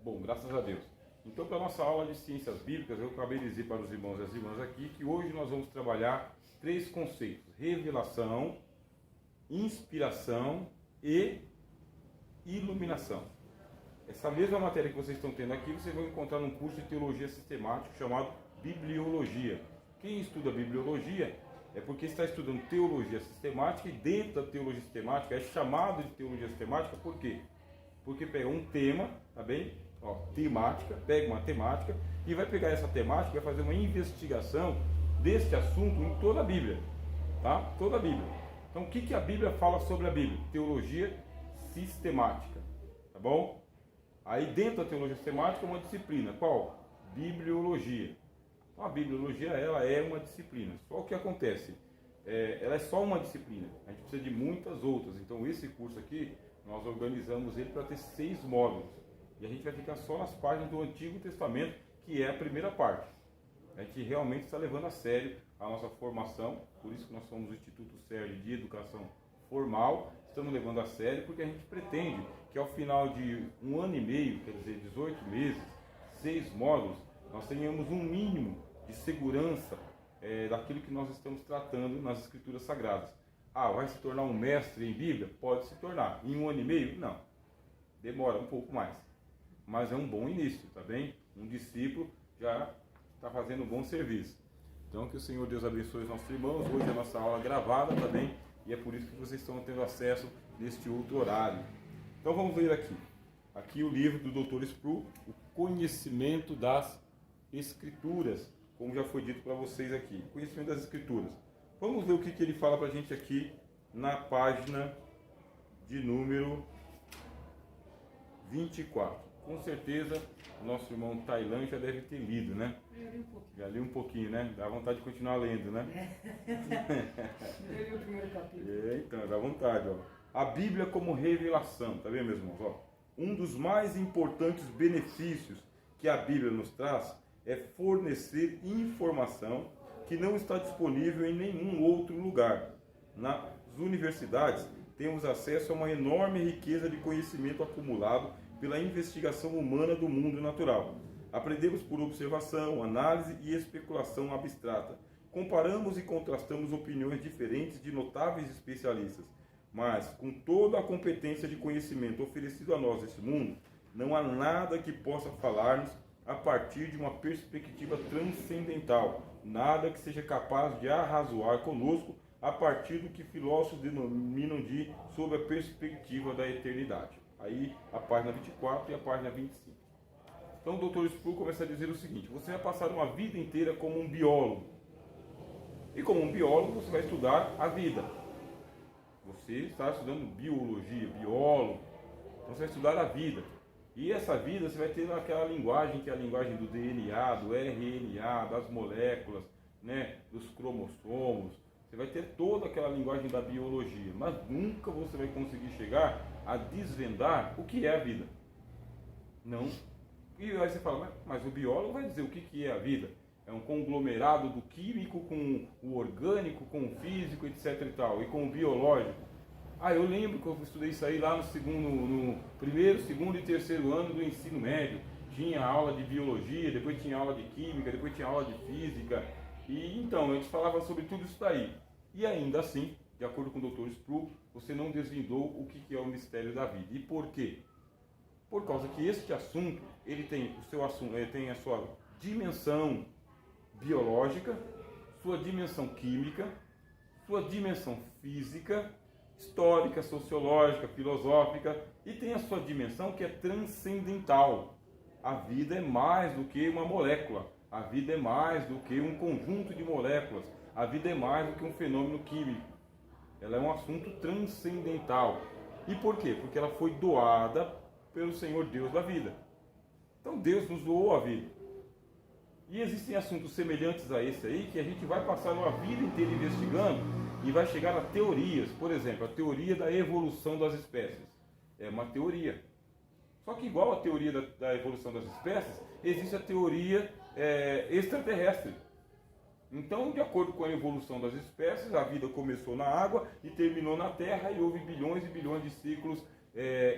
Bom, graças a Deus. Então, para a nossa aula de ciências bíblicas, eu acabei de dizer para os irmãos e as irmãs aqui que hoje nós vamos trabalhar 3 conceitos: revelação, inspiração e iluminação. Essa mesma matéria que vocês estão tendo aqui, vocês vão encontrar num curso de teologia sistemática chamado Bibliologia. Quem estuda Bibliologia é porque está estudando teologia sistemática, e dentro da teologia sistemática é chamado de teologia sistemática por quê? Porque pega um tema, tá bem? Temática, pega uma temática e vai pegar essa temática e vai fazer uma investigação deste assunto em toda a Bíblia, tá? Toda a Bíblia. Então, o que a Bíblia fala sobre a Bíblia? Teologia sistemática, tá bom? Aí dentro da teologia sistemática uma disciplina, qual? Bibliologia. Então, a bibliologia, ela é uma disciplina. Só o que acontece, ela é só uma disciplina. A gente precisa de muitas outras. Então, esse curso aqui, nós organizamos ele para ter 6 módulos. E a gente vai ficar só nas páginas do Antigo Testamento, que é a primeira parte. A gente realmente está levando a sério a nossa formação, por isso que nós somos o Instituto SERD de Educação Formal. Estamos levando a sério porque a gente pretende que ao final de 1 ano e meio, quer dizer, 18 meses, 6 módulos, nós tenhamos um mínimo de segurança daquilo que nós estamos tratando nas Escrituras Sagradas. Vai se tornar um mestre em Bíblia? Pode se tornar. Em 1 ano e meio? Não. Demora um pouco mais. Mas é um bom início, tá bem? Um discípulo já está fazendo um bom serviço. Então, que o Senhor Deus abençoe os nossos irmãos. Hoje é a nossa aula gravada, tá bem? E é por isso que vocês estão tendo acesso neste outro horário. Então, vamos ver aqui. Aqui o livro do Dr. Sproul, O Conhecimento das Escrituras, como já foi dito para vocês aqui. Conhecimento das Escrituras. Vamos ver o que ele fala para a gente aqui na página de número 24. Com certeza o nosso irmão Tailan já deve ter lido, né? Já li um pouquinho, né? Dá vontade de continuar lendo, né? Eu li o primeiro capítulo. Então, dá vontade, ó. A Bíblia como revelação, tá vendo, meus irmãos? Ó, um dos mais importantes benefícios que a Bíblia nos traz é fornecer informação que não está disponível em nenhum outro lugar. Nas universidades, temos acesso a uma enorme riqueza de conhecimento acumulado pela investigação humana do mundo natural. Aprendemos por observação, análise e especulação abstrata. Comparamos e contrastamos opiniões diferentes de notáveis especialistas. Mas, com toda a competência de conhecimento oferecido a nós nesse mundo, não há nada que possa falar-nos a partir de uma perspectiva transcendental. Nada que seja capaz de arrazoar conosco a partir do que filósofos denominam de sob a perspectiva da eternidade. Aí a página 24 e a página 25. Então o Dr. Sproul começa a dizer o seguinte: você vai passar uma vida inteira como um biólogo. E como um biólogo você vai estudar a vida. Você está estudando biologia, biólogo. Então você vai estudar a vida. E essa vida você vai ter aquela linguagem que é a linguagem do DNA, do RNA, das moléculas, né, dos cromossomos. Você vai ter toda aquela linguagem da biologia, mas nunca você vai conseguir chegar a desvendar o que é a vida. Não. E aí você fala, mas o biólogo vai dizer o que é a vida. É um conglomerado do químico com o orgânico, com o físico, etc. e tal, e com o biológico. Eu lembro que eu estudei isso aí lá no primeiro, segundo e terceiro ano do ensino médio. Tinha aula de biologia, depois tinha aula de química, depois tinha aula de física. E então, a gente falava sobre tudo isso daí. E ainda assim, de acordo com o Dr. Sproul, você não desvendou o que é o mistério da vida. E por quê? Por causa que este assunto, ele tem a sua dimensão biológica, sua dimensão química, sua dimensão física, histórica, sociológica, filosófica, e tem a sua dimensão que é transcendental. A vida é mais do que uma molécula. A vida é mais do que um conjunto de moléculas. A vida é mais do que um fenômeno químico. Ela é um assunto transcendental. E por quê? Porque ela foi doada pelo Senhor Deus da vida. Então Deus nos doou a vida. E existem assuntos semelhantes a esse aí que a gente vai passar uma vida inteira investigando e vai chegar a teorias. Por exemplo, a teoria da evolução das espécies. É uma teoria. Só que igual a teoria da evolução das espécies, existe a teoria extraterrestre. Então, de acordo com a evolução das espécies, a vida começou na água e terminou na Terra, e houve bilhões e bilhões de ciclos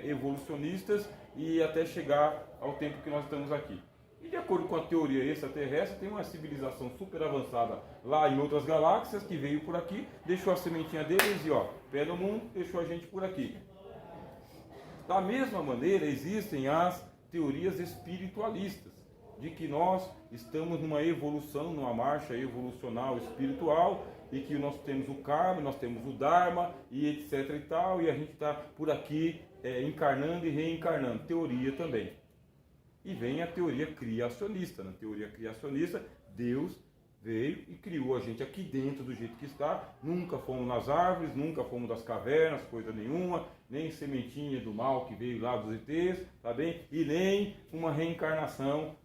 evolucionistas e até chegar ao tempo que nós estamos aqui. E de acordo com a teoria extraterrestre, tem uma civilização super avançada lá em outras galáxias que veio por aqui, deixou a sementinha deles e pé no mundo, deixou a gente por aqui. Da mesma maneira, existem as teorias espiritualistas, de que nós estamos numa evolução, numa marcha evolucional espiritual, e que nós temos o karma, nós temos o dharma, e etc e tal, e a gente está por aqui encarnando e reencarnando. Teoria também. E vem a teoria criacionista. Na teoria criacionista, Deus veio e criou a gente aqui dentro do jeito que está. Nunca fomos nas árvores, nunca fomos das cavernas, coisa nenhuma, nem sementinha do mal que veio lá dos ETs, tá bem? E nem uma reencarnação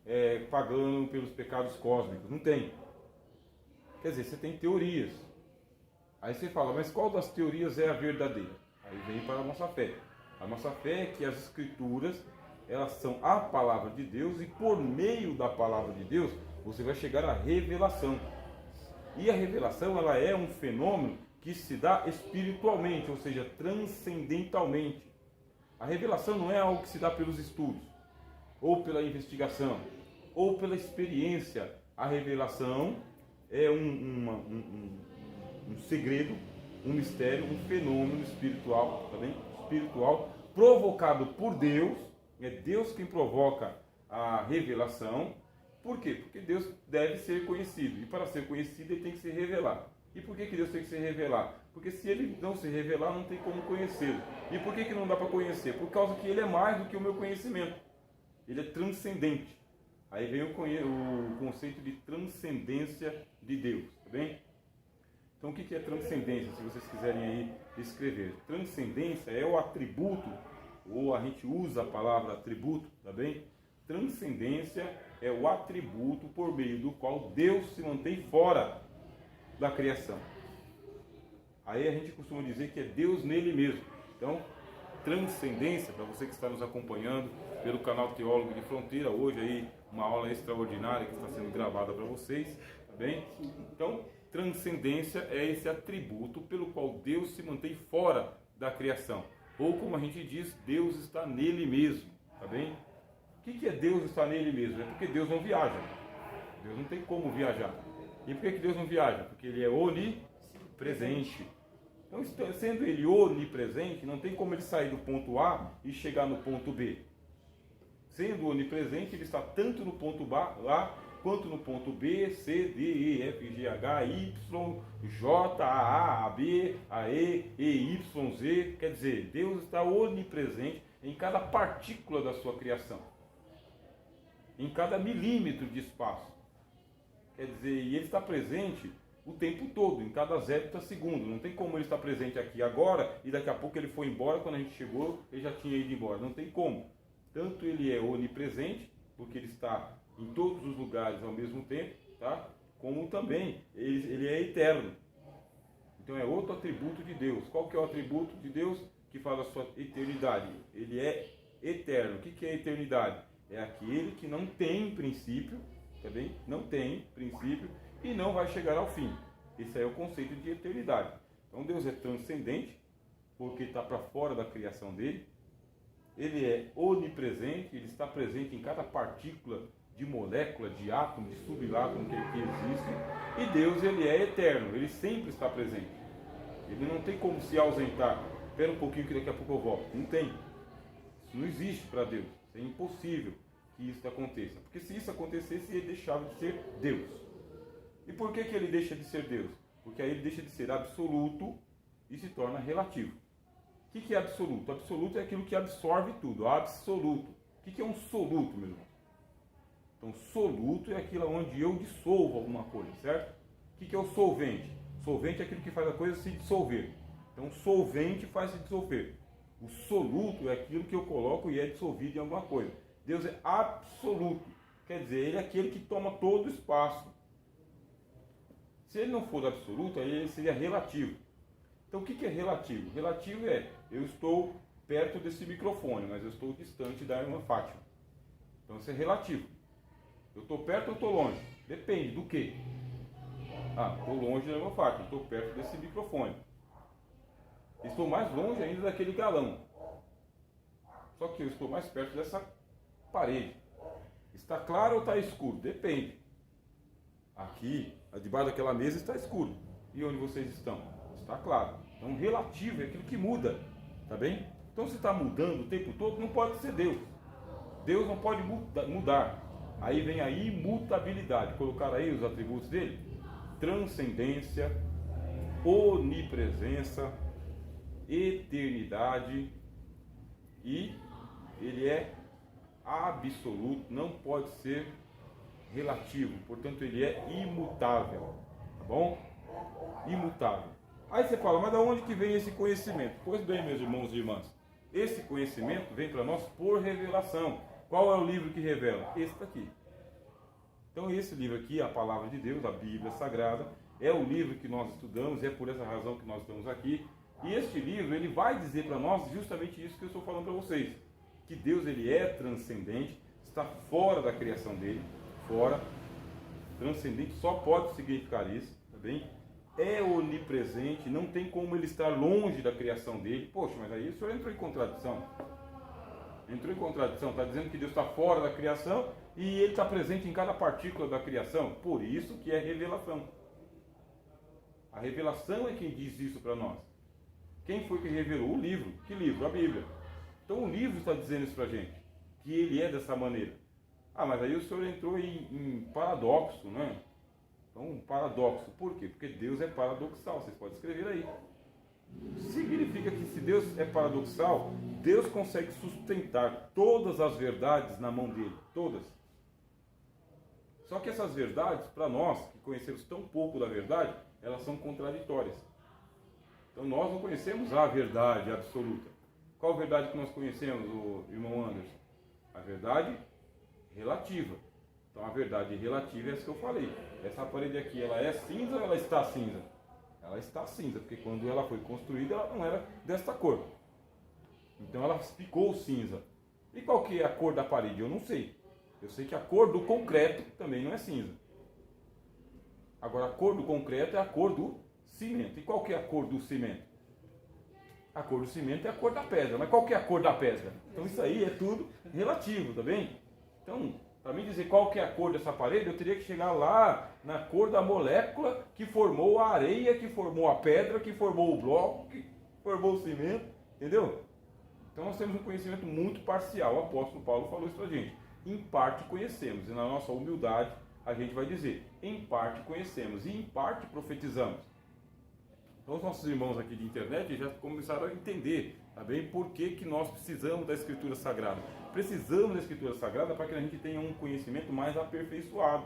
pagando pelos pecados cósmicos. Não tem. Quer dizer, você tem teorias. Aí você fala, mas qual das teorias é a verdadeira? Aí vem para a nossa fé. A nossa fé é que as escrituras, elas são a palavra de Deus, e por meio da palavra de Deus você vai chegar à revelação. E a revelação, ela é um fenômeno que se dá espiritualmente, ou seja, transcendentalmente. A revelação não é algo que se dá pelos estudos, ou pela investigação, ou pela experiência. A revelação é um segredo, um mistério, um fenômeno espiritual, tá bem? Espiritual, provocado por Deus. É Deus quem provoca a revelação. Por quê? Porque Deus deve ser conhecido. E para ser conhecido, ele tem que se revelar. E por que Deus tem que se revelar? Porque se ele não se revelar, não tem como conhecê-lo. E por que não dá para conhecer? Por causa que ele é mais do que o meu conhecimento. Ele é transcendente. Aí vem o conceito de transcendência de Deus. Tá bem? Então o que é transcendência, se vocês quiserem aí escrever? Transcendência é o atributo, ou a gente usa a palavra atributo, tá bem? Transcendência é o atributo por meio do qual Deus se mantém fora da criação. Aí a gente costuma dizer que é Deus nele mesmo. Então, transcendência, para você que está nos acompanhando pelo canal Teólogo de Fronteira, hoje aí uma aula extraordinária que está sendo gravada para vocês, tá bem? Então, transcendência é esse atributo pelo qual Deus se mantém fora da criação. Ou como a gente diz, Deus está nele mesmo, tá bem? O que é Deus estar nele mesmo? É porque Deus não viaja. Deus não tem como viajar. E por que Deus não viaja? Porque ele é onipresente. Então, sendo ele onipresente, não tem como ele sair do ponto A e chegar no ponto B. Sendo onipresente, ele está tanto no ponto A quanto no ponto B, C, D, E, F, G, H, Y, J, A, B, A, E, Y, Z. Quer dizer, Deus está onipresente em cada partícula da sua criação, em cada milímetro de espaço. Quer dizer, e ele está presente o tempo todo, em cada zeta segundo. Não tem como ele estar presente aqui agora e daqui a pouco ele foi embora, quando a gente chegou ele já tinha ido embora. Não tem como. Tanto ele é onipresente, porque ele está em todos os lugares ao mesmo tempo, tá? Como também ele é eterno. Então é outro atributo de Deus. Qual que é o atributo de Deus que fala a sua eternidade? Ele é eterno. O que é eternidade? É aquele que não tem princípio, tá bem? Não tem princípio e não vai chegar ao fim. Esse aí é o conceito de eternidade. Então Deus é transcendente, porque está para fora da criação dele. Ele é onipresente, ele está presente em cada partícula de molécula, de átomo, de subatómo que existe. E Deus, ele é eterno, ele sempre está presente. Ele não tem como se ausentar. Espera um pouquinho que daqui a pouco eu volto. Não tem. Isso não existe para Deus. É impossível que isso aconteça. Porque se isso acontecesse, ele deixava de ser Deus. E por que ele deixa de ser Deus? Porque aí ele deixa de ser absoluto e se torna relativo. O que é absoluto? Absoluto é aquilo que absorve tudo. Absoluto. O que é um soluto, meu irmão? Então, soluto é aquilo onde eu dissolvo alguma coisa, certo? O que é o solvente? Solvente é aquilo que faz a coisa se dissolver. Então, solvente faz se dissolver. O soluto é aquilo que eu coloco e é dissolvido em alguma coisa. Deus é absoluto. Quer dizer, ele é aquele que toma todo o espaço. Se ele não for absoluto, aí ele seria relativo. Então, o que é relativo? Relativo é, eu estou perto desse microfone, mas eu estou distante da irmã Fátima. Então, isso é relativo. Eu estou perto ou estou longe? Depende do quê? Estou longe da irmã Fátima, estou perto desse microfone. Estou mais longe ainda daquele galão. Só que eu estou mais perto dessa parede. Está claro ou está escuro? Depende. Aqui, debaixo daquela mesa está escuro. E onde vocês estão? Está claro. Então, relativo é aquilo que muda. Tá bem? Então, se está mudando o tempo todo, não pode ser Deus. Deus não pode mudar. Aí vem a imutabilidade. Colocar aí os atributos dele: transcendência, onipresença, eternidade, e ele é absoluto, não pode ser relativo, portanto ele é imutável, tá bom? Imutável. Aí você fala, mas de onde que vem esse conhecimento? Pois bem, meus irmãos e irmãs, esse conhecimento vem para nós por revelação. Qual é o livro que revela? Esse daqui. Então esse livro aqui, a palavra de Deus, a Bíblia Sagrada, é o livro que nós estudamos, é por essa razão que nós estamos aqui. E este livro, ele vai dizer para nós justamente isso que eu estou falando para vocês. Que Deus, ele é transcendente, está fora da criação dele, fora. Transcendente só pode significar isso, tá bem? É onipresente, não tem como ele estar longe da criação dele. Poxa, mas aí o senhor entrou em contradição. Entrou em contradição, está dizendo que Deus está fora da criação e ele está presente em cada partícula da criação. Por isso que é revelação. A revelação é quem diz isso para nós. Quem foi que revelou? O livro. Que livro? A Bíblia. Então o livro está dizendo isso para a gente, que ele é dessa maneira. Ah, mas aí o senhor entrou em paradoxo, né? Então, um paradoxo. Por quê? Porque Deus é paradoxal. Vocês podem escrever aí. Significa que se Deus é paradoxal, Deus consegue sustentar todas as verdades na mão dele. Todas. Só que essas verdades, para nós, que conhecemos tão pouco da verdade, elas são contraditórias. Então nós não conhecemos a verdade absoluta. Qual verdade que nós conhecemos, o irmão Anderson? A verdade relativa. Então a verdade relativa é essa que eu falei. Essa parede aqui, ela é cinza ou ela está cinza? Ela está cinza, porque quando ela foi construída, ela não era desta cor. Então ela ficou cinza. E qual que é a cor da parede? Eu não sei. Eu sei que a cor do concreto também não é cinza. Agora a cor do concreto é a cor do cimento. E qual que é a cor do cimento? A cor do cimento é a cor da pedra. Mas qual que é a cor da pedra? Então isso aí é tudo relativo, tá bem? Então, para mim dizer qual que é a cor dessa parede, eu teria que chegar lá na cor da molécula que formou a areia, que formou a pedra, que formou o bloco, que formou o cimento, entendeu? Então nós temos um conhecimento muito parcial. O apóstolo Paulo falou isso pra gente. Em parte conhecemos, e na nossa humildade a gente vai dizer, em parte conhecemos e em parte profetizamos. Então os nossos irmãos aqui de internet já começaram a entender, tá bem, por que nós precisamos da Escritura Sagrada. Precisamos da Escritura Sagrada para que a gente tenha um conhecimento mais aperfeiçoado.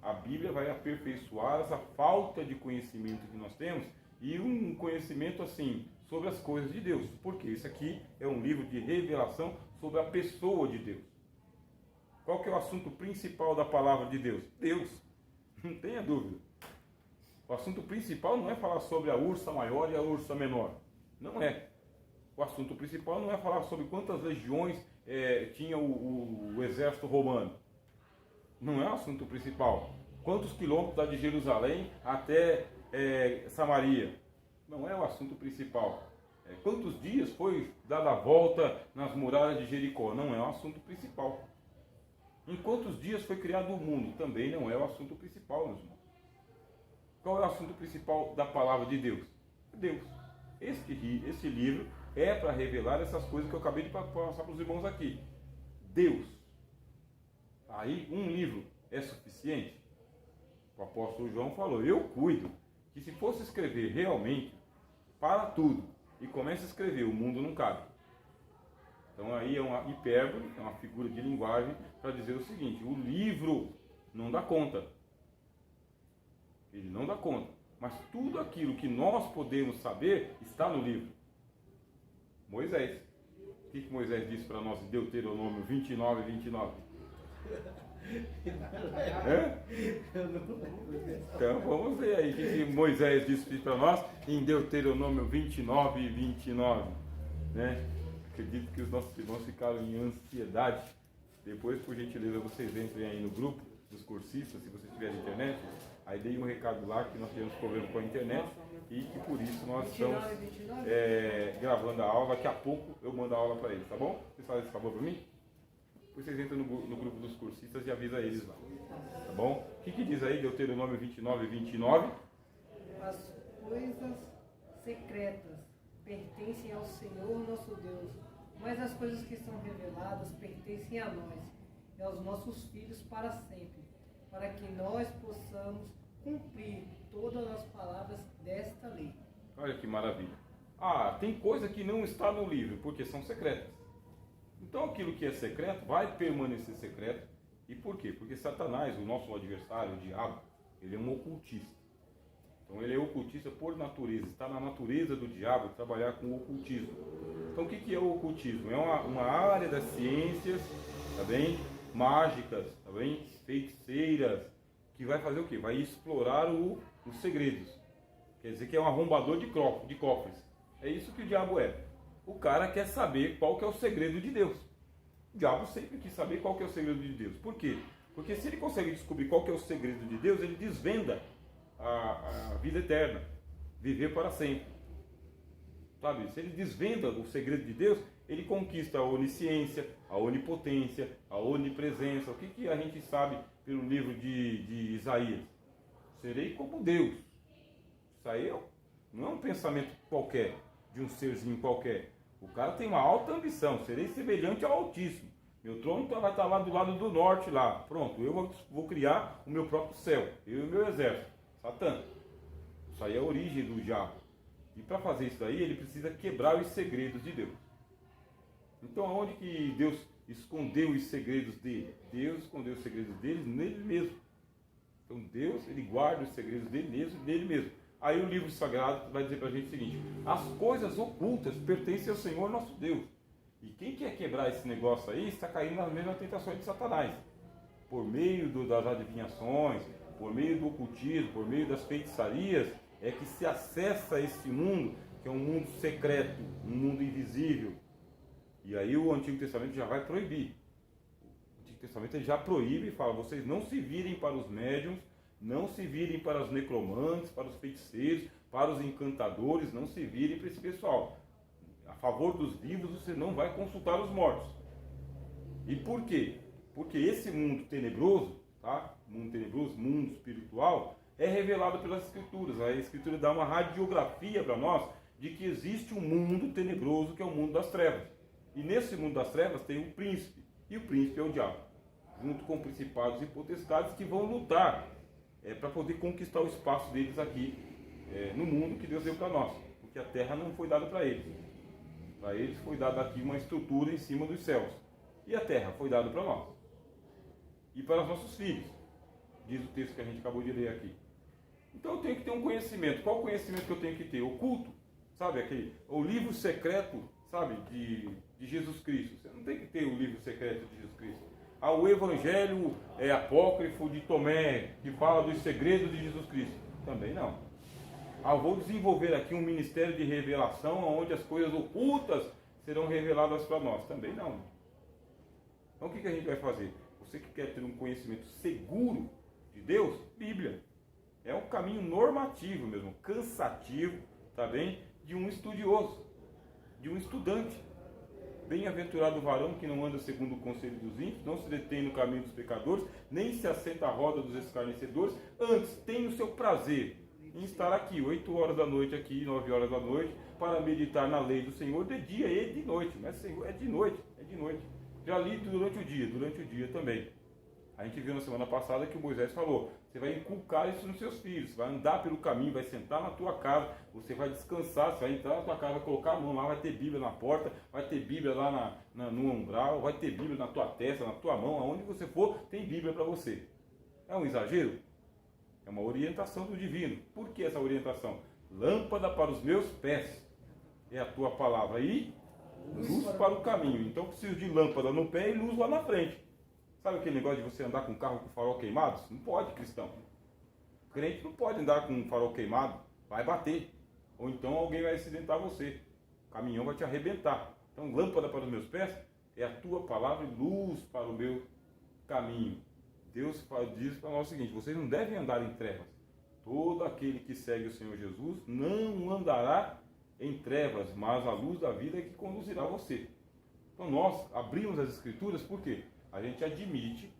A Bíblia vai aperfeiçoar essa falta de conhecimento que nós temos e um conhecimento assim sobre as coisas de Deus. Porque isso aqui é um livro de revelação sobre a pessoa de Deus. Qual que é o assunto principal da palavra de Deus? Deus. Não tenha dúvida. O assunto principal não é falar sobre a ursa maior e a ursa menor. Não é. O assunto principal não é falar sobre quantas legiões tinha o exército romano. Não é o assunto principal. Quantos quilômetros dá de Jerusalém até Samaria? Não é o assunto principal. Quantos dias foi dada a volta nas muralhas de Jericó? Não é o assunto principal. Em quantos dias foi criado o mundo? Também não é o assunto principal, meus irmãos. Qual é o assunto principal da palavra de Deus? Deus. Este livro é para revelar essas coisas que eu acabei de passar para os irmãos aqui. Deus. Aí um livro é suficiente? O apóstolo João falou, eu cuido que se fosse escrever realmente para tudo e começa a escrever, o mundo não cabe. Então aí é uma hipérbole, é uma figura de linguagem para dizer o seguinte, o livro não dá conta. Ele não dá conta. Mas tudo aquilo que nós podemos saber está no livro. Moisés. O que Moisés disse para nós em Deuteronômio 29, 29? Então vamos ver aí o que Moisés disse para nós em Deuteronômio 29, 29. Né? Acredito que os nossos irmãos ficaram em ansiedade. Depois, por gentileza, vocês entrem aí no grupo dos cursistas, se você tiver na internet, aí dei um recado lá que nós tivemos problema com a internet e que por isso nós estamos gravando a aula. Daqui a pouco eu mando a aula para eles, tá bom? Vocês fazem esse favor para mim? Depois vocês entram no grupo dos cursistas e avisa eles lá, tá bom? O que diz aí Deuteronômio 29, 29? As coisas secretas pertencem ao Senhor nosso Deus, mas as coisas que são reveladas pertencem a nós e aos nossos filhos para sempre, para que nós possamos cumprir todas as palavras desta lei. Olha que maravilha. Ah, tem coisa que não está no livro, porque são secretas. Então aquilo que é secreto vai permanecer secreto. E por quê? Porque Satanás, o nosso adversário, o diabo, ele é um ocultista. Então ele é ocultista por natureza, está na natureza do diabo trabalhar com o ocultismo. Então o que é o ocultismo? É uma área das ciências, tá bem? Mágicas, tá bem? Feiticeiras, que vai fazer o quê? Vai explorar os segredos. Quer dizer que é um arrombador de cofres. É isso que o diabo é. O cara quer saber qual que é o segredo de Deus. O diabo sempre quis saber qual que é o segredo de Deus. Por quê? Porque se ele consegue descobrir qual que é o segredo de Deus, ele desvenda a vida eterna, viver para sempre. Sabe? Se ele desvenda o segredo de Deus, ele conquista a onisciência, a onipotência, a onipresença. O que a gente sabe pelo livro de Isaías? Serei como Deus. Isso aí não é um pensamento qualquer, de um serzinho qualquer. O cara tem uma alta ambição. Serei semelhante ao Altíssimo. Meu trono vai estar lá do lado do norte, lá. Pronto, eu vou criar o meu próprio céu, eu e o meu exército. Satã. Isso aí é a origem do diabo. E para fazer isso aí, ele precisa quebrar os segredos de Deus. Então, aonde que Deus escondeu os segredos dele? Deus escondeu os segredos dele nele mesmo. Então, Deus, ele guarda os segredos dele mesmo. Aí o livro sagrado vai dizer para a gente o seguinte: as coisas ocultas pertencem ao Senhor nosso Deus. E quem quer quebrar esse negócio aí está caindo nas mesmas tentações de Satanás. Por meio das adivinhações, por meio do ocultismo, por meio das feitiçarias, é que se acessa esse mundo, que é um mundo secreto, um mundo invisível. E aí o Antigo Testamento já vai proibir. O Antigo Testamento ele já proíbe e fala: vocês não se virem para os médiuns, não se virem para os necromantes, para os feiticeiros, para os encantadores, não se virem para esse pessoal. A favor dos vivos você não vai consultar os mortos. E por quê? Porque esse mundo tenebroso, tá? Mundo tenebroso, mundo espiritual, é revelado pelas Escrituras. A Escritura dá uma radiografia para nós de que existe um mundo tenebroso, que é o mundo das trevas. E nesse mundo das trevas tem um príncipe, e o príncipe é o diabo, junto com principados e potestades que vão lutar para poder conquistar o espaço deles aqui no mundo que Deus deu para nós, porque a terra não foi dada para eles. Para eles foi dada aqui uma estrutura em cima dos céus, e a terra foi dada para nós e para os nossos filhos, diz o texto que a gente acabou de ler aqui. Então eu tenho que ter um conhecimento. Qual conhecimento que eu tenho que ter? Oculto, sabe, o livro secreto, sabe, de Jesus Cristo. Você não tem que ter o livro secreto de Jesus Cristo. O evangelho apócrifo de Tomé, que fala dos segredos de Jesus Cristo. Também não. Vou desenvolver aqui um ministério de revelação, onde as coisas ocultas serão reveladas para nós. Também não. Então o que a gente vai fazer? Você que quer ter um conhecimento seguro de Deus, Bíblia. É um caminho normativo mesmo, cansativo, tá bem? De um estudioso, de um estudante. Bem-aventurado o varão que não anda segundo o conselho dos ímpios, não se detém no caminho dos pecadores, nem se assenta à roda dos escarnecedores, antes tem o seu prazer em estar aqui, 8 horas da noite aqui, 9 horas da noite, para meditar na lei do Senhor de dia e de noite. Mas é de noite. Já li durante o dia também. A gente viu na semana passada que o Moisés falou: você vai inculcar isso nos seus filhos, você vai andar pelo caminho, vai sentar na tua casa, você vai descansar, você vai entrar na tua casa, vai colocar a mão lá, vai ter Bíblia na porta, vai ter Bíblia lá no umbral, vai ter Bíblia na tua testa, na tua mão, aonde você for, tem Bíblia para você. É um exagero? É uma orientação do divino. Por que essa orientação? Lâmpada para os meus pés é a tua palavra e luz para o caminho. Então preciso de lâmpada no pé e luz lá na frente. Sabe aquele negócio de você andar com um carro com farol queimado? Não pode, cristão. O crente não pode andar com um farol queimado. Vai bater. Ou então alguém vai acidentar você. O caminhão vai te arrebentar. Então lâmpada para os meus pés é a tua palavra e luz para o meu caminho. Deus diz para nós o seguinte: vocês não devem andar em trevas. Todo aquele que segue o Senhor Jesus não andará em trevas, mas a luz da vida é que conduzirá você. Então nós abrimos as Escrituras porque a gente admite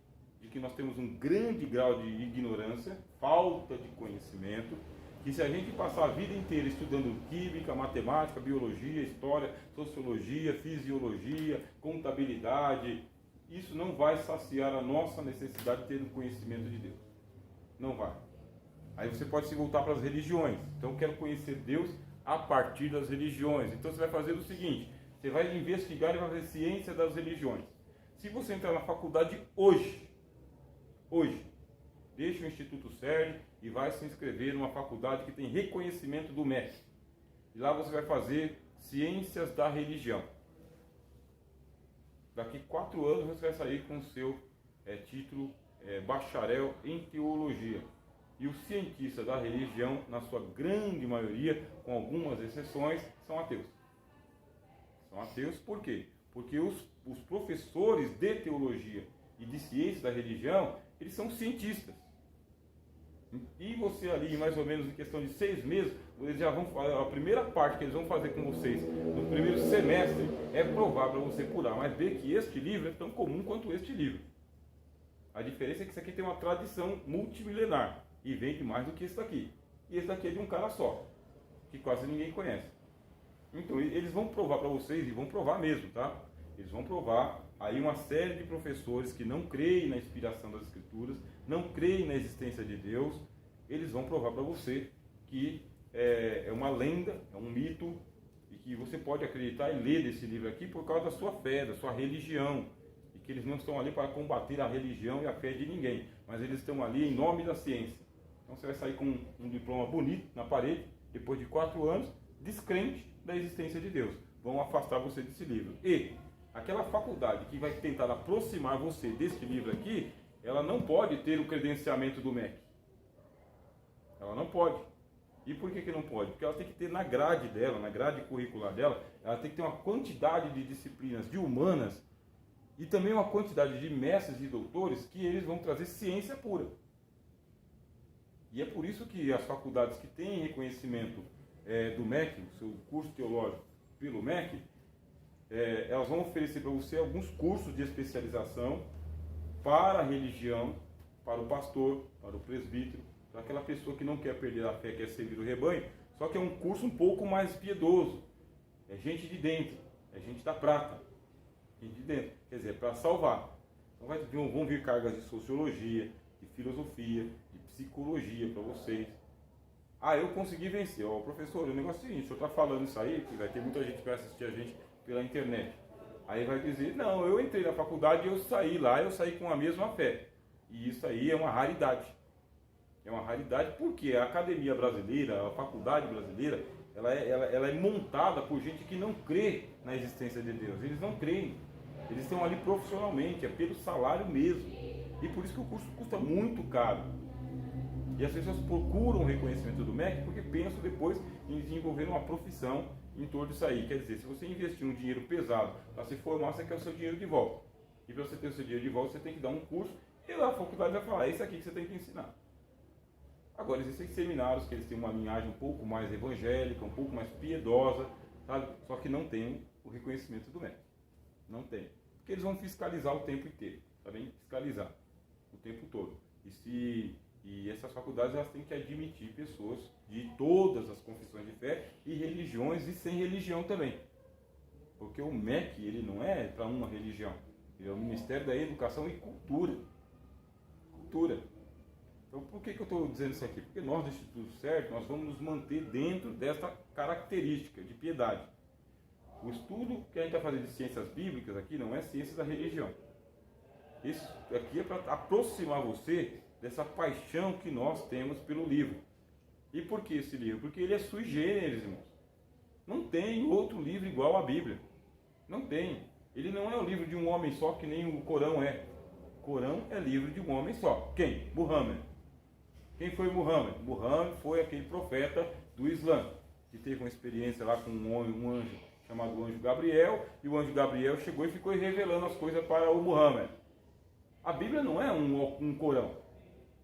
de que nós temos um grande grau de ignorância, falta de conhecimento, que se a gente passar a vida inteira estudando química, matemática, biologia, história, sociologia, fisiologia, contabilidade, isso não vai saciar a nossa necessidade de ter um conhecimento de Deus. Não vai. Aí você pode se voltar para as religiões. Então eu quero conhecer Deus a partir das religiões. Então você vai fazer o seguinte: você vai investigar e vai fazer ciência das religiões. Se você entrar na faculdade hoje, deixa o Instituto CERN e vai se inscrever numa faculdade que tem reconhecimento do MEC. E lá você vai fazer ciências da religião. Daqui 4 anos você vai sair com o seu título bacharel em teologia. E os cientistas da religião, na sua grande maioria, com algumas exceções, são ateus. São ateus por quê? Porque os professores de teologia e de ciência da religião, eles são cientistas. E você ali, mais ou menos em questão de 6 meses, eles já vão, a primeira parte que eles vão fazer com vocês no primeiro semestre é provar para você por A mais B que este livro é tão comum quanto este livro. A diferença é que isso aqui tem uma tradição multimilenar e vende mais do que esse daqui. E esse daqui é de um cara só, que quase ninguém conhece. Então eles vão provar para vocês, e vão provar mesmo, tá? Eles vão provar aí uma série de professores que não creem na inspiração das Escrituras, não creem na existência de Deus, eles vão provar para você que é uma lenda, é um mito, e que você pode acreditar e ler desse livro aqui por causa da sua fé, da sua religião, e que eles não estão ali para combater a religião e a fé de ninguém, mas eles estão ali em nome da ciência. Então você vai sair com um diploma bonito na parede, depois de 4 anos, descrente da existência de Deus. Vão afastar você desse livro. E aquela faculdade que vai tentar aproximar você deste livro aqui, ela não pode ter o credenciamento do MEC. Ela não pode. E por que não pode? Porque ela tem que ter na grade dela, na grade curricular dela, ela tem que ter uma quantidade de disciplinas de humanas e também uma quantidade de mestres e doutores que eles vão trazer ciência pura. E é por isso que as faculdades que têm reconhecimento do MEC, o seu curso teológico pelo MEC, elas vão oferecer para você alguns cursos de especialização para a religião, para o pastor, para o presbítero, para aquela pessoa que não quer perder a fé, quer servir o rebanho, só que é um curso um pouco mais piedoso. É gente de dentro, é gente da prata, gente de dentro, quer dizer, para salvar. Então vão vir cargas de sociologia, de filosofia, de psicologia para vocês. Eu consegui vencer. Professor, o negócio é o seguinte, o senhor está falando isso aí, que vai ter muita gente que vai assistir a gente pela internet. Aí vai dizer, não, eu entrei na faculdade e eu saí com a mesma fé. E isso aí é uma raridade. É uma raridade porque a academia brasileira, a faculdade brasileira, ela é montada por gente que não crê na existência de Deus. Eles não creem. Eles estão ali profissionalmente, é pelo salário mesmo. E por isso que o curso custa muito caro. E as pessoas procuram o reconhecimento do MEC porque pensam depois em desenvolver uma profissão em torno disso aí. Quer dizer, se você investir um dinheiro pesado para se formar, você quer o seu dinheiro de volta. E para você ter o seu dinheiro de volta, você tem que dar um curso e lá a faculdade vai falar, é isso aqui que você tem que ensinar. Agora, existem seminários que eles têm uma linhagem um pouco mais evangélica, um pouco mais piedosa, sabe? Só que não tem o reconhecimento do MEC. Não tem. Porque eles vão fiscalizar o tempo inteiro, tá bem? Fiscalizar o tempo todo. E essas faculdades elas têm que admitir pessoas de todas as confissões de fé e religiões e sem religião também. Porque o MEC, ele não é para uma religião. Ele é o Ministério da Educação e Cultura. Cultura. Então por que eu estou dizendo isso aqui? Porque nós do Instituto Certo, nós vamos nos manter dentro dessa característica de piedade. O estudo que a gente vai fazer de ciências bíblicas aqui não é ciência da religião. Isso aqui é para aproximar você dessa paixão que nós temos pelo livro. E por que esse livro? Porque ele é sui generis, irmãos. Não tem outro livro igual à Bíblia. Não tem. Ele não é o livro de um homem só, que nem o Corão é. O Corão é livro de um homem só. Quem? Muhammad. Quem foi Muhammad? Muhammad foi aquele profeta do Islã, que teve uma experiência lá com um anjo chamado anjo Gabriel, e o anjo Gabriel chegou e ficou revelando as coisas para o Muhammad. A Bíblia não é um Corão.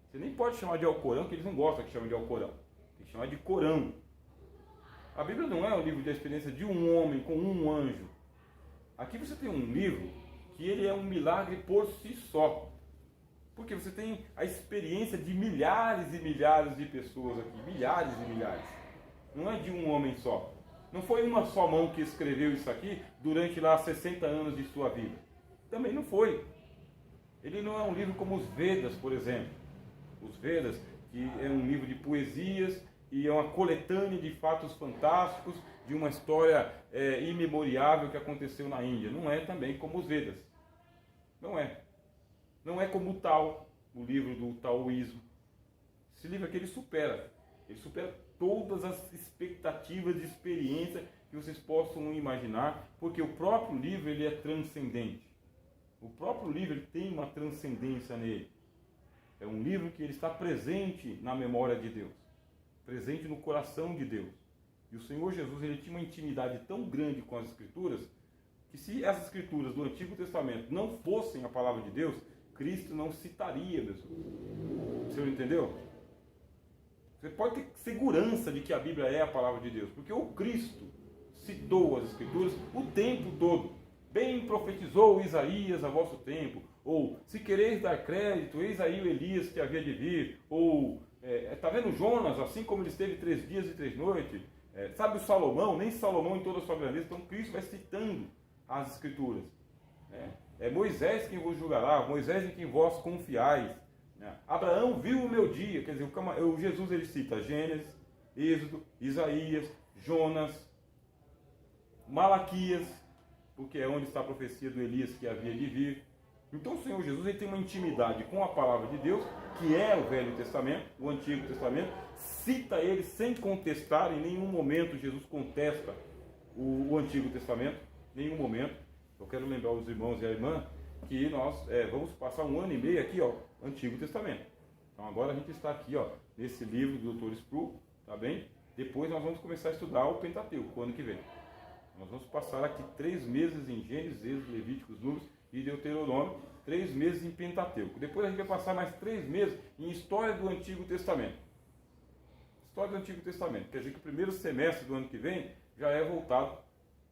Você nem pode chamar de Alcorão, que eles não gostam que chamem de Alcorão. Tem que chamar de Corão. A Bíblia não é um livro de experiência de um homem com um anjo. Aqui você tem um livro que ele é um milagre por si só. Porque você tem a experiência de milhares e milhares de pessoas aqui. Milhares e milhares. Não é de um homem só. Não foi uma só mão que escreveu isso aqui durante lá 60 anos de sua vida. Também não foi. Ele não é um livro como os Vedas, por exemplo. Os Vedas, que é um livro de poesias e é uma coletânea de fatos fantásticos de uma história imemoriável que aconteceu na Índia. Não é também como os Vedas. Não é. Não é como o Tao, o livro do taoísmo. Esse livro aqui ele supera todas as expectativas de experiência que vocês possam imaginar, porque o próprio livro ele é transcendente. O próprio livro ele tem uma transcendência nele. É um livro que ele está presente na memória de Deus, presente no coração de Deus. E o Senhor Jesus ele tinha uma intimidade tão grande com as Escrituras, que se essas Escrituras do Antigo Testamento não fossem a palavra de Deus, Cristo não citaria, meu senhor. O senhor entendeu? Você pode ter segurança de que a Bíblia é a palavra de Deus, porque o Cristo citou as Escrituras o tempo todo. Bem profetizou Isaías a vosso tempo, ou se quereis dar crédito, eis aí o Elias que havia de vir, ou está vendo Jonas, assim como ele esteve 3 dias e 3 noites, sabe o Salomão, nem Salomão em toda a sua grandeza. Então Cristo vai citando as Escrituras. É Moisés quem vos julgará, Moisés em quem vós confiais. Abraão viu o meu dia, quer dizer, o Jesus ele cita Gênesis, Êxodo, Isaías, Jonas, Malaquias, porque é onde está a profecia do Elias que havia de vir. Então o Senhor Jesus ele tem uma intimidade com a palavra de Deus, que é o Velho Testamento, o Antigo Testamento, cita ele sem contestar, em nenhum momento Jesus contesta o Antigo Testamento, em nenhum momento. Eu quero lembrar os irmãos e a irmã que nós vamos passar 1 ano e meio aqui, ó, Antigo Testamento. Então agora a gente está aqui, ó, nesse livro do Dr. Sproul, tá bem? Depois nós vamos começar a estudar o Pentateuco, o ano que vem. Nós vamos passar aqui 3 meses em Gênesis, Êxodo, Levíticos, Números e Deuteronômio, 3 meses em Pentateuco. Depois a gente vai passar mais 3 meses em História do Antigo Testamento. História do Antigo Testamento. Quer dizer que o primeiro semestre do ano que vem já é voltado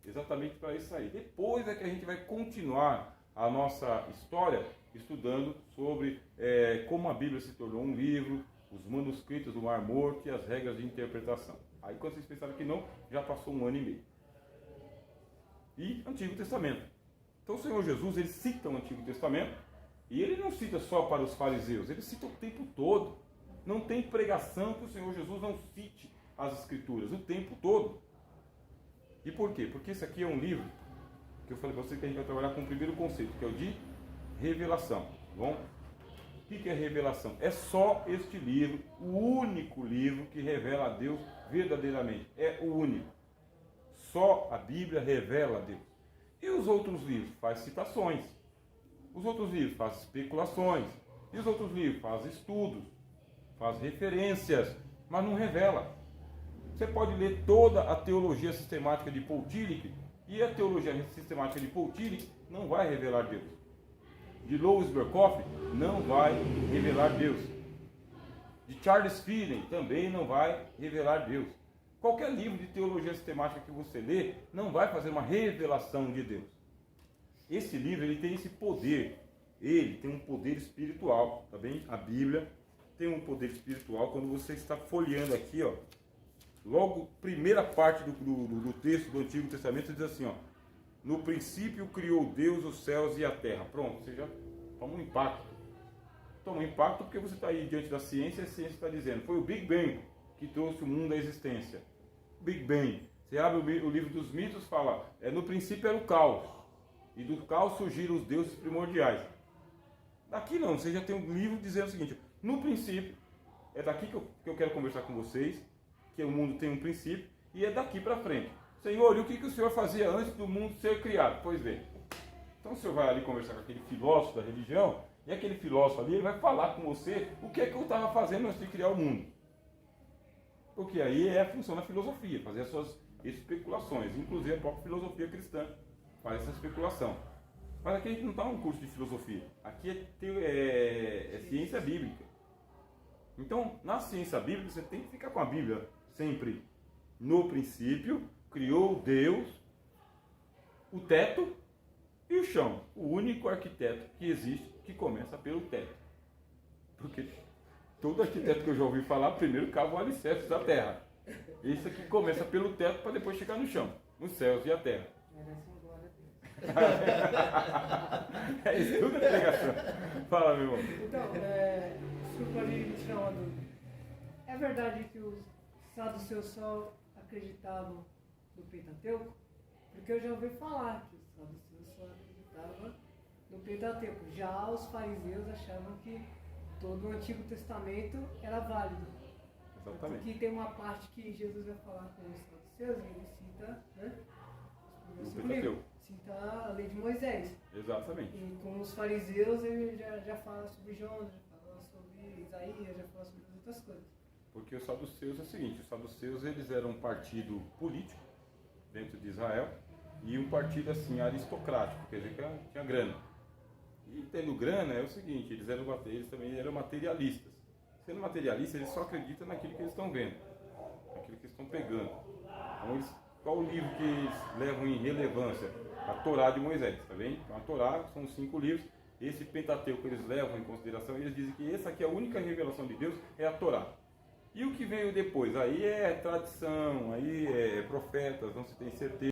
exatamente para isso aí. Depois é que a gente vai continuar a nossa história estudando sobre como a Bíblia se tornou um livro, os manuscritos do Mar Morto e as regras de interpretação. Aí quando vocês pensaram que não, já passou 1 ano e meio. E Antigo Testamento. Então o Senhor Jesus ele cita o Antigo Testamento e ele não cita só para os fariseus, ele cita o tempo todo. Não tem pregação que o Senhor Jesus não cite as Escrituras o tempo todo. E por quê? Porque esse aqui é um livro que eu falei para você que a gente vai trabalhar com o primeiro conceito, que é o de revelação. Tá bom? O que é revelação? É só este livro, o único livro que revela a Deus verdadeiramente. É o único. Só a Bíblia revela a Deus. E os outros livros faz citações. Os outros livros faz especulações. E os outros livros faz estudos, faz referências, mas não revela. Você pode ler toda a teologia sistemática de Paul Tillich, e a teologia sistemática de Paul Tillich não vai revelar Deus. De Louis Berkhoff não vai revelar Deus. De Charles Finney também não vai revelar Deus. Qualquer livro de teologia sistemática que você lê não vai fazer uma revelação de Deus. Esse livro ele tem esse poder. Ele tem um poder espiritual, tá bem? A Bíblia tem um poder espiritual. Quando você está folheando aqui, ó, logo, primeira parte do texto do Antigo Testamento diz assim, ó: no princípio criou Deus os céus e a terra. Pronto, você já toma um impacto. Toma um impacto porque você está aí diante da ciência e a ciência está dizendo, foi o Big Bang que trouxe o mundo à existência. Big Bang. Você abre o livro dos mitos e fala, no princípio era o caos. E do caos surgiram os deuses primordiais. Daqui não, você já tem um livro dizendo o seguinte, no princípio, é daqui que eu quero conversar com vocês, que o mundo tem um princípio, e é daqui para frente. Senhor, e o que o Senhor fazia antes do mundo ser criado? Pois bem. Então o Senhor vai ali conversar com aquele filósofo da religião, e aquele filósofo ali ele vai falar com você o que é que eu estava fazendo antes de criar o mundo. Porque aí é a função da filosofia, fazer as suas especulações. Inclusive a própria filosofia cristã faz essa especulação. Mas aqui a gente não está num curso de filosofia. Aqui é ciência bíblica. Então, na ciência bíblica, você tem que ficar com a Bíblia sempre. No princípio, criou Deus o teto e o chão. O único arquiteto que existe que começa pelo teto. Porque todo arquiteto que eu já ouvi falar, primeiro cava o alicerce da terra. Esse aqui começa pelo teto para depois chegar no chão, nos céus e a terra. É isso tudo é pregação. Fala, meu irmão. Então, isso pode me tirar uma dúvida. É verdade que os saduceus só acreditavam no Pentateuco? Porque eu já ouvi falar que os saduceus só acreditavam no Pentateuco. Já os fariseus achavam que todo o Antigo Testamento era válido. Exatamente. Porque tem uma parte que Jesus vai falar com os saduceus e ele cita, né? Cita a lei de Moisés. Exatamente. E com os fariseus ele já fala sobre Jonas, já fala sobre Isaías, já fala sobre outras coisas. Porque os saduceus é o seguinte, os saduceus eles eram um partido político dentro de Israel e um partido assim aristocrático, quer dizer que tinha grana. E tendo grana é o seguinte, eles também eram materialistas. Sendo materialistas, eles só acreditam naquilo que eles estão vendo, naquilo que eles estão pegando. Então, qual o livro que eles levam em relevância? A Torá de Moisés, tá bem? Então, a Torá são 5 livros. Esse Pentateuco eles levam em consideração e eles dizem que essa aqui é a única revelação de Deus, é a Torá. E o que veio depois? Aí é tradição, aí é profetas, não se tem certeza.